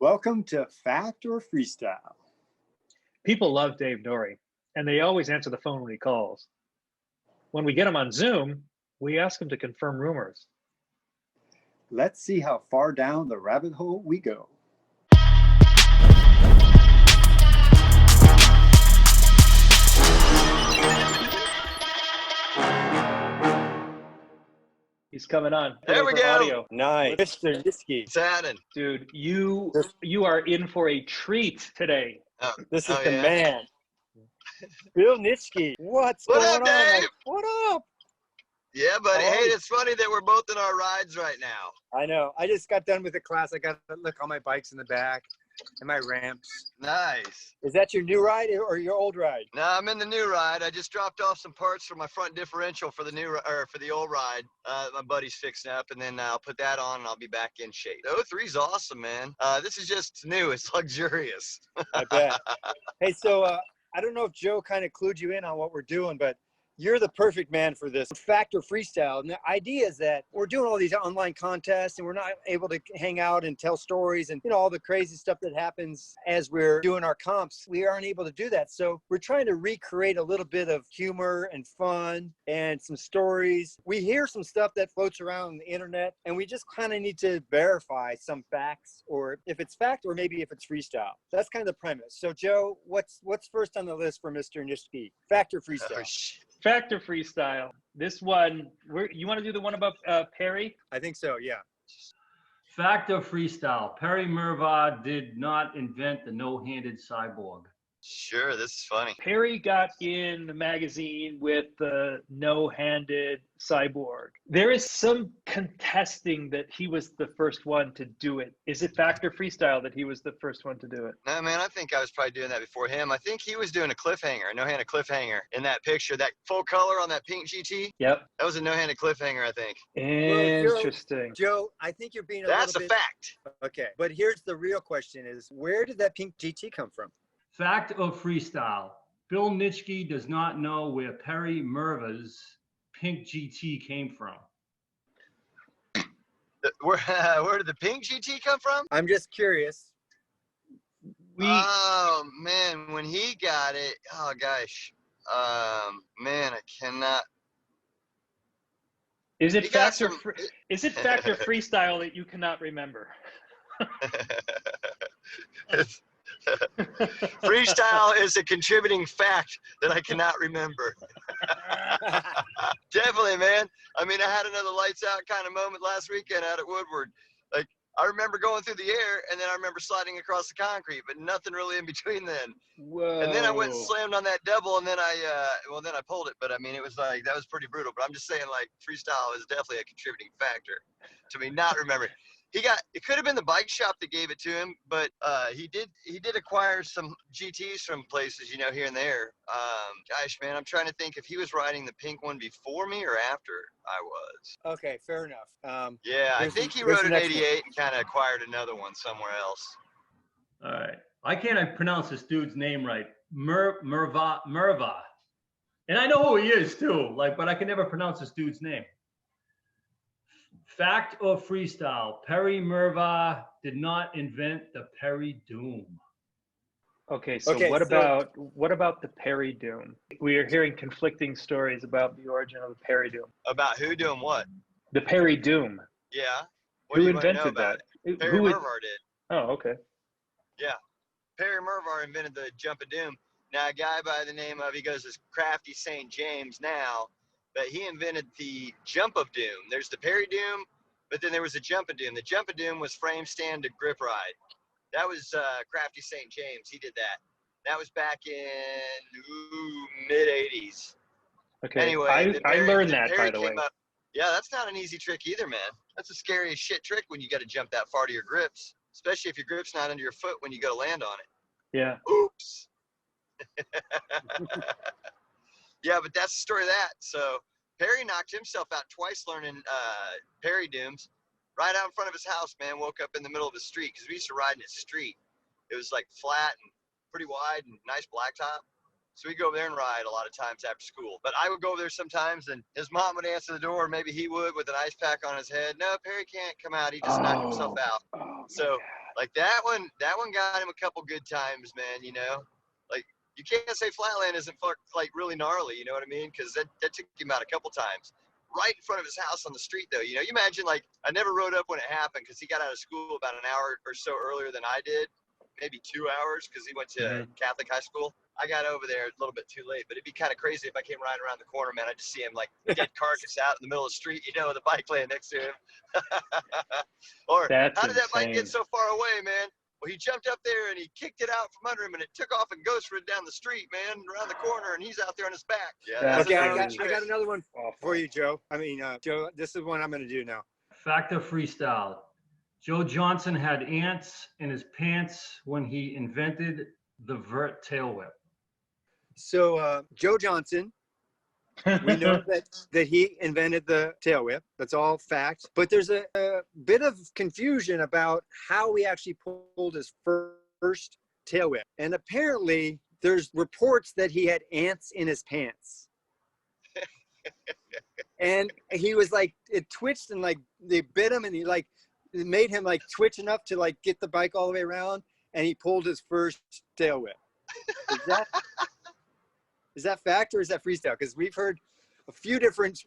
Welcome to Fact or Freestyle. People love Dave Nourie, and they always answer the phone when he calls. When we get him on Zoom, we ask him to confirm rumors. Let's see how far down the rabbit hole we go. He's coming on. There we go. Audio. Nice. Mr. Nitschke. What's happening? Dude, you are in for a treat today. This is the man. Bill Nitschke. What going up, on? Dave? What up? Yeah, buddy. How are Hey, you? it's funny that we're both in our rides right now. I know. I just got done with the class. I got to look on my bikes in the back and my ramps. Nice. Is that your new ride or your old ride? No, I'm in the new ride. I just dropped off some parts for my front differential for the for the old ride. My buddy's fixing up, and then I'll put that on, and I'll be back in shape. The 03's awesome, man. This is just new. It's luxurious. I bet. Hey, so I don't know if Joe kind of clued you in on what we're doing, but you're the perfect man for this. Fact or Freestyle. And the idea is that we're doing all these online contests and we're not able to hang out and tell stories and, all the crazy stuff that happens as we're doing our comps. We aren't able to do that. So we're trying to recreate a little bit of humor and fun and some stories. We hear some stuff that floats around on the internet and we just kind of need to verify some facts, or if it's fact or maybe if it's freestyle. That's kind of the premise. So Joe, what's first on the list for Mr. Nitschke? Fact or freestyle? Fact or freestyle? This one, you want to do the one about Perry? I think so, yeah. Fact or freestyle? Perry Mervar did not invent the no-handed cyborg. Sure, this is funny. Perry got in the magazine with the no-handed cyborg. There is some contesting that he was the first one to do it. Is it fact or freestyle that he was the first one to do it? No, man, I think I was probably doing that before him. I think he was doing a cliffhanger, a no-handed cliffhanger in that picture, that full color on that pink GT. Yep. That was a no-handed cliffhanger, I think. Interesting. Joe, I think you're being That's a fact. Okay, but here's the real question is, where did that pink GT come from? Fact or freestyle? Bill Nitschke does not know where Perry Mervar's pink GT came from. Where did the pink GT come from? I'm just curious. Oh, man, when he got it, oh, gosh. Man, I cannot. Is it He got fact or is it fact or freestyle that you cannot remember? Freestyle is a contributing fact that I cannot remember. Definitely, man. I mean, I had another lights out kind of moment last weekend out at Woodward. Like, I remember going through the air, and then I remember sliding across the concrete, but nothing really in between then. Whoa. And then I went and slammed on that double, and then I pulled it. But I mean, it was like, that was pretty brutal. But I'm just saying, like, freestyle is definitely a contributing factor to me not remembering. It could have been the bike shop that gave it to him, but he did acquire some GTs from places, here and there. Gosh, man, I'm trying to think if he was riding the pink one before me or after I was. Okay, fair enough. Yeah, I think he rode an 88 and kind of acquired another one somewhere else. All right. I can't pronounce this dude's name right. Mervar. And I know who he is too, but I can never pronounce this dude's name. Fact or freestyle? Perry Mervar did not invent the Perry Doom. Okay, so what about the Perry Doom? We are hearing conflicting stories about the origin of the Perry Doom. About who doing what? The Perry Doom. Yeah. Who invented that? Perry Mervar did. Oh, okay. Yeah. Perry Mervar invented the Jump of Doom. Now, a guy by the name of, he goes as Crafty St. James now, but he invented the Jump of Doom. There's the Perry Doom, but then there was a Jump of Doom. The Jump of Doom was frame stand to grip ride. That was Crafty St. James. He did that. That was back in mid-'80s. Okay. Anyway, I learned that, by the way. Yeah, that's not an easy trick either, man. That's the scariest shit trick when you got to jump that far to your grips, especially if your grip's not under your foot when you go to land on it. Yeah. Oops. Yeah, but that's the story of that. So Perry knocked himself out twice learning Perry Dooms right out in front of his house, man. Woke up in the middle of the street because we used to ride in his street. It was like flat and pretty wide and nice blacktop. So we'd go over there and ride a lot of times after school. But I would go over there sometimes, and his mom would answer the door, or maybe he would with an ice pack on his head. No, Perry can't come out. He just knocked himself out. So like that one got him a couple good times, man. You know, like you can't say Flatland isn't like really gnarly. You know what I mean? Because that took him out a couple times. Right in front of his house on the street, though. You know, you imagine, like, I never rode up when it happened because he got out of school about an hour or so earlier than I did, maybe 2 hours because he went to Catholic high school. I got over there a little bit too late, but it'd be kind of crazy if I came riding around the corner, man. I'd just see him, like, dead carcass out in the middle of the street, you know, with a bike laying next to him. Or, That's how did that bike insane. get so far away, man? Well, he jumped up there and he kicked it out from under him and it took off and ghosted down the street, man, around the corner, and he's out there on his back. Yeah, That's Okay, crazy. I got another one for you, Joe. I mean, Joe, this is one I'm going to do now. Factor freestyle. Joe Johnson had ants in his pants when he invented the vert tail whip. So Joe Johnson, we know that he invented the tail whip. That's all fact. But there's a bit of confusion about how he actually pulled his first tail whip. And apparently there's reports that he had ants in his pants. And he was like, it twitched and like they bit him and he like, it made him like twitch enough to like get the bike all the way around. And he pulled his first tail whip. Is that fact or is that freestyle? Because we've heard a few different,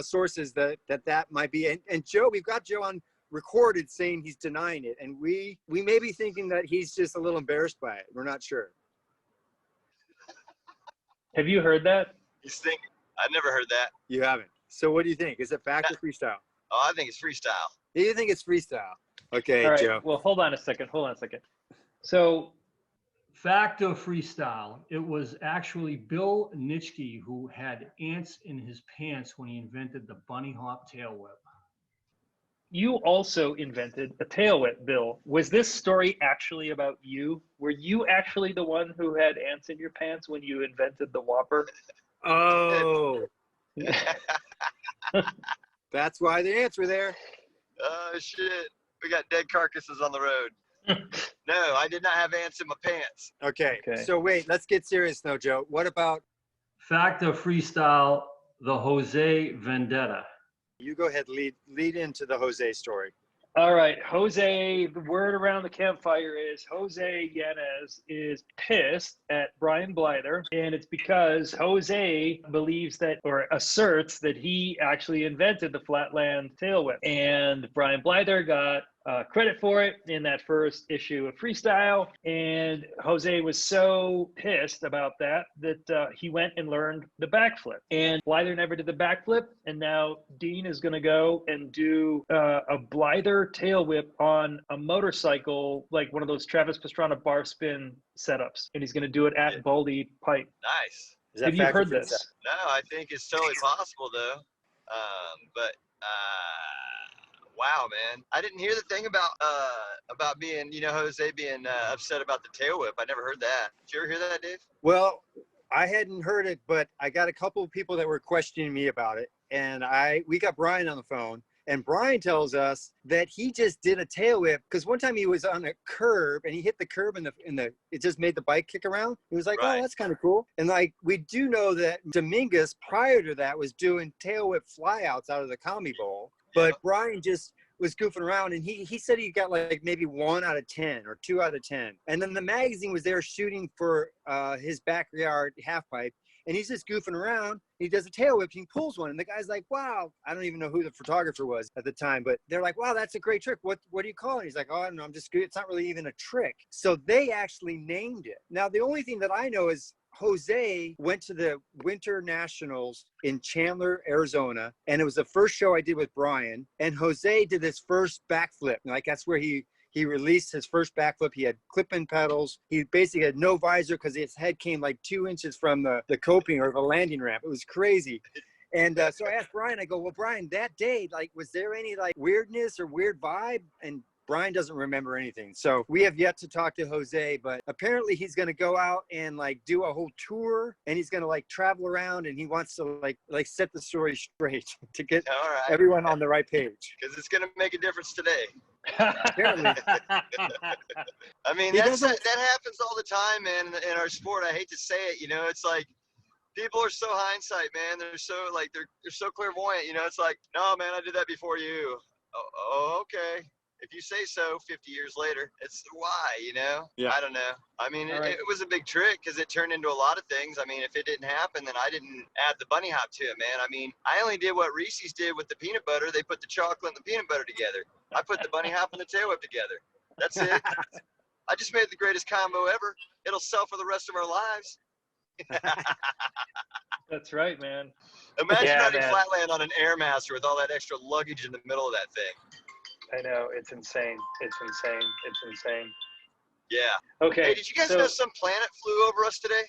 sources that might be. And Joe, we've got Joe on recorded saying he's denying it, and we may be thinking that he's just a little embarrassed by it. We're not sure. Have you heard that? He's thinking, I've never heard that. You haven't. So what do you think? Is it fact or freestyle? Oh, I think it's freestyle. You think it's freestyle? Okay, All right. Joe. Well, hold on a second. So, Fact or freestyle, it was actually Bill Nitschke who had ants in his pants when he invented the bunny hop tail whip. you also invented a tail whip, Bill. Was this story actually about you? Were you actually the one who had ants in your pants when you invented the Whopper? Oh, that's why the ants were there. Oh, shit. We got dead carcasses on the road. No, I did not have ants in my pants. Okay. So wait, let's get serious now, Joe. What about? Fact or freestyle, the Jose vendetta. You go ahead, lead into the Jose story. All right, Jose, the word around the campfire is Jose Yanez is pissed at Brian Blyther, and it's because Jose believes that, or asserts that he actually invented the Flatland tail whip. And Brian Blyther got credit for it in that first issue of Freestyle. And Jose was so pissed about that he went and learned the backflip. And Blyther never did the backflip. And now Dean is going to go and do a Blyther tail whip on a motorcycle, like one of those Travis Pastrana bar spin setups. And he's going to do it at Baldy Pike. Nice. Have you heard this? No, I think it's totally possible, though. Wow, man. I didn't hear the thing about being, Jose being upset about the tail whip. I never heard that. Did you ever hear that, Dave? Well, I hadn't heard it, but I got a couple of people that were questioning me about it. And we got Brian on the phone. And Brian tells us that he just did a tail whip because one time he was on a curb and he hit the curb and it just made the bike kick around. He was like, right. Oh, that's kind of cool. And like, we do know that Dominguez prior to that was doing tail whip flyouts out of the Comedy Bowl. But Brian just was goofing around, and he said he got like maybe 1 out of 10 or 2 out of 10. And then the magazine was there shooting for his backyard half pipe, and he's just goofing around. He does a tail whip, he pulls one, and the guy's like, wow. I don't even know who the photographer was at the time, but they're like, wow, that's a great trick. What do you call it? He's like, oh, I don't know, I'm just good. It's not really even a trick. So they actually named it. Now, the only thing that I know is Jose went to the Winter Nationals in Chandler, Arizona, and it was the first show I did with Brian. And Jose did his first backflip. Like, that's where he released his first backflip. He had clip-in pedals. He basically had no visor because his head came like 2 inches from the coping or the landing ramp. It was crazy. And so I asked Brian, I go, well, Brian, that day, like, was there any like weirdness or weird vibe? And Brian doesn't remember anything. So we have yet to talk to Jose, but apparently he's going to go out and like do a whole tour, and he's going to like travel around, and he wants to like set the story straight to get everyone on the right page. Because it's going to make a difference today. Apparently. I mean, that happens all the time, man, in our sport. I hate to say it, it's like people are so hindsight, man. They're so like, they're so clairvoyant, it's like, no, man, I did that before you. Oh, okay. if you say so 50 years later, it's why, you know? Yeah. I don't know. I mean, All right. it was a big trick because it turned into a lot of things. I mean, if it didn't happen, then I didn't add the bunny hop to it, man. I mean, I only did what Reese's did with the peanut butter. They put the chocolate and the peanut butter together. I put the bunny hop and the tail whip together. That's it. I just made the greatest combo ever. It'll sell for the rest of our lives. That's right, man. Imagine Yeah, riding man. Flatland on an Airmaster with all that extra luggage in the middle of that thing. I know, it's insane. It's insane. It's insane. Yeah. Okay. Hey, did you guys know some planet flew over us today?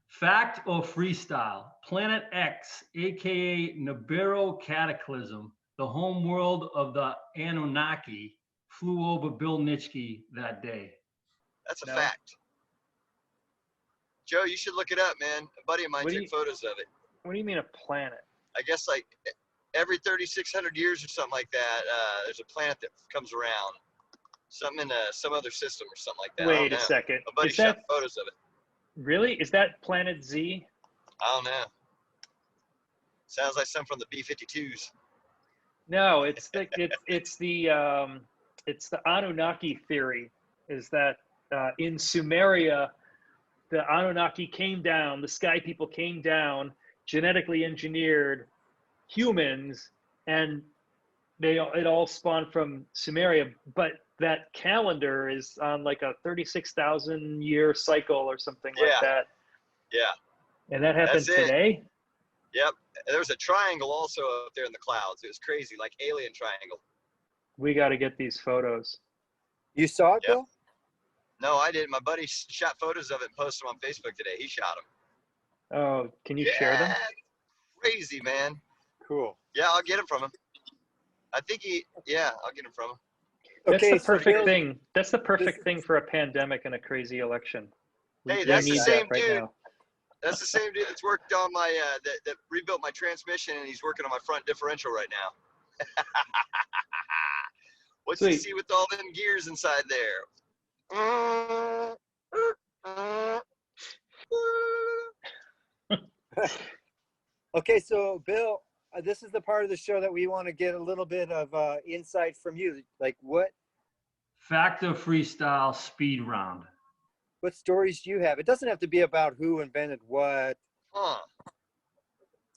Fact or freestyle? Planet X, aka Nibiru Cataclysm, the home world of the Anunnaki, flew over Bill Nitschke that day. That's a No. fact. Joe, you should look it up, man. A buddy of mine What do took you- photos of it. What do you mean a planet? I guess like every 3,600 years or something like that, there's a planet that comes around. Something in some other system or something like that. I Wait don't a know. second. A buddy Is shot that photos of it. really? Is that Planet Z? I don't know. Sounds like some from the B-52s. No, it's the it's the Anunnaki theory. Is that in Sumeria, the Anunnaki came down, the sky people came down, genetically engineered humans, and it all spawned from Sumeria. But that calendar is on like a 36,000 year cycle or something like Yeah. that. Yeah. And that happened That's it. today. Yep. And there was a triangle also up there in the clouds. It was crazy, like alien triangle. We got to get these photos. You saw it, Yep. Bill? No, I didn't. My buddy shot photos of it and posted them on Facebook today. He shot them. Oh, can you share them? Crazy, man. Cool. Yeah, I'll get them from him. I think I'll get them from him. That's Okay, the perfect Bill, thing. That's the perfect this- thing for a pandemic and a crazy election. Hey, We that's the need same that right dude. now. That's the same dude that's worked on my, that rebuilt my transmission, and he's working on my front differential right now. What's you Sweet. see with all them gears inside there? Okay, so Bill, this is the part of the show that we want to get a little bit of insight from you. Like what Fact or freestyle speed round. stories do you have? It doesn't have to be about who invented what. Huh.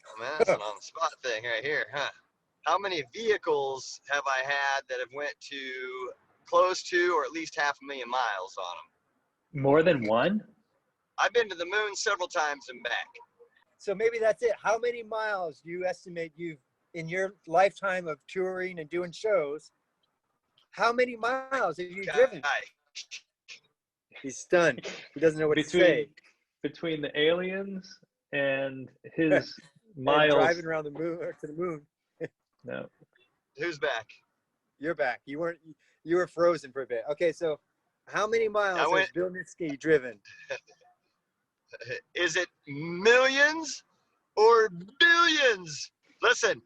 Oh, man, that's an on-the-spot thing right here, huh? How many vehicles have I had that have went to close to or at least 500,000 miles on them? More than one? I've been to the moon several times and back. So maybe that's it. How many miles do you estimate you've in your lifetime of touring and doing shows? How many miles have you driven? He's stunned. He doesn't know what to say. Between the aliens and his And miles. driving around the moon or to the moon. No. Who's back? You're back. You were frozen for a bit. Okay, so how many miles has Bill Nitschke driven? Is it millions or billions? Listen,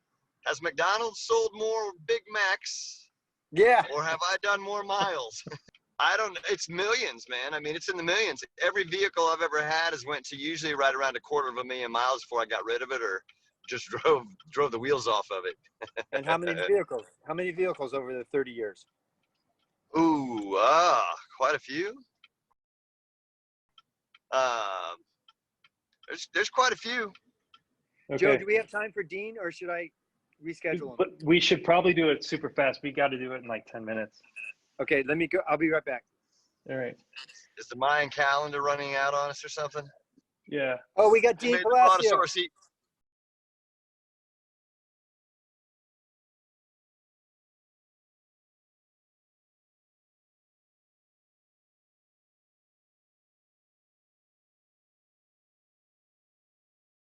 has McDonald's sold more Big Macs Yeah. or have I done more miles? I don't, it's millions, man. I mean, it's in the millions. Every vehicle I've ever had has went to usually right around 250,000 miles before I got rid of it or just drove the wheels off of it. And how many vehicles? How many vehicles over the 30 years? Ooh, quite a few. There's quite a few. Okay. Joe, do we have time for Dean or should I reschedule him? But we should probably do it super fast. We got to do it in like 10 minutes. Okay, let me go. I'll be right back. All right. Is the Mayan calendar running out on us or something? Yeah. Oh, we got Who Dean made the Palacios. brontosaurus eat?